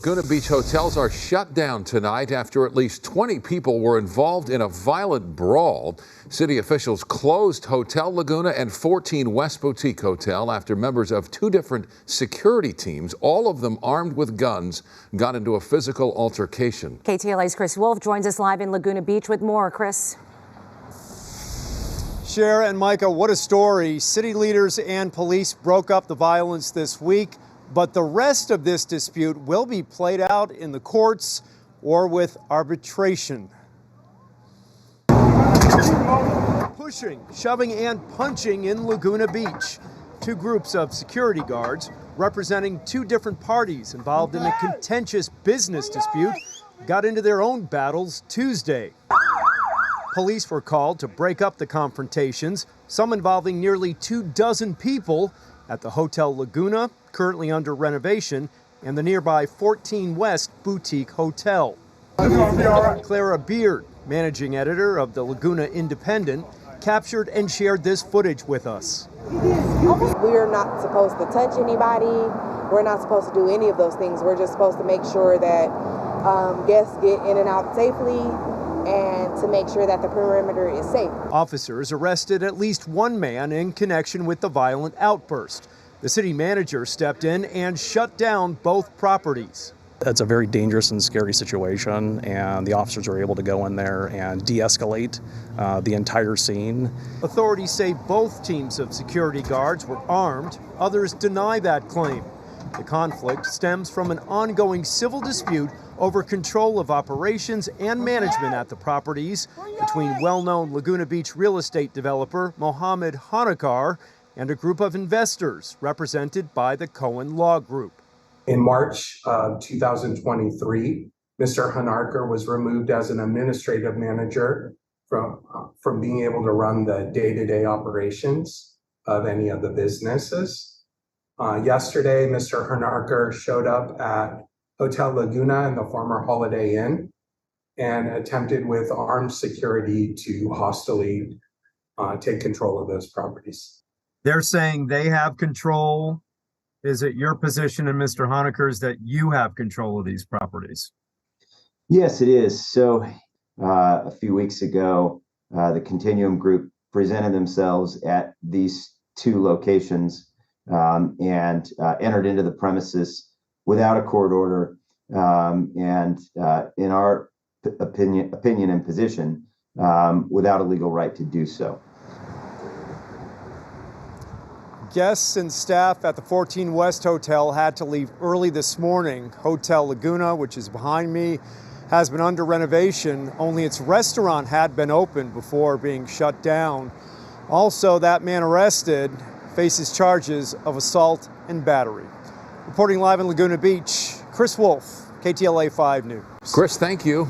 Laguna Beach hotels are shut down tonight after at least 20 people were involved in a violent brawl. City officials closed Hotel Laguna and 14 West Boutique Hotel after members of two different security teams, all of them armed with guns, got into a physical altercation. KTLA's Chris Wolf joins us live in Laguna Beach with more. Chris. Shara and Micah, what a story. City leaders and police broke up the violence this week. But the rest of this dispute will be played out in the courts or with arbitration. Pushing, shoving, and punching in Laguna Beach. Two groups of security guards representing two different parties involved in a contentious business dispute got into their own battles Tuesday. Police were called to break up the confrontations, some involving nearly 24 people at the Hotel Laguna, currently under renovation, and the nearby 14 West Boutique Hotel. Clara Beard, managing editor of the Laguna Independent, captured and shared this footage with us. We're not supposed to touch anybody. We're not supposed to do any of those things. We're just supposed to make sure that guests get in and out safely and to make sure that the perimeter is safe. Officers arrested at least one man in connection with the violent outburst. The city manager stepped in and shut down both properties. It's a very dangerous and scary situation, and the officers were able to go in there and de-escalate the entire scene. Authorities say both teams of security guards were armed. Others deny that claim. The conflict stems from an ongoing civil dispute over control of operations and management at the properties between well-known Laguna Beach real estate developer Mohammed Hanakar and a group of investors represented by the Cohen Law Group. In March of 2023, Mr. Hanakar was removed as an administrative manager from being able to run the day-to-day operations of any of the businesses. Yesterday, Mr. Hanakar showed up at Hotel Laguna and the former Holiday Inn and attempted with armed security to hostilely take control of those properties. They're saying they have control. Is it your position and Mr. Hanakar's that you have control of these properties? Yes, it is. So a few weeks ago, the Continuum Group presented themselves at these two locations and entered into the premises without a court order and in our opinion and position, without a legal right to do so. Guests and staff at the 14 West Hotel had to leave early this morning. Hotel Laguna, which is behind me, has been under renovation. Only its restaurant had been open before being shut down. Also, that man arrested faces charges of assault and battery. Reporting live in Laguna Beach, Chris Wolf, KTLA 5 News. Chris, thank you.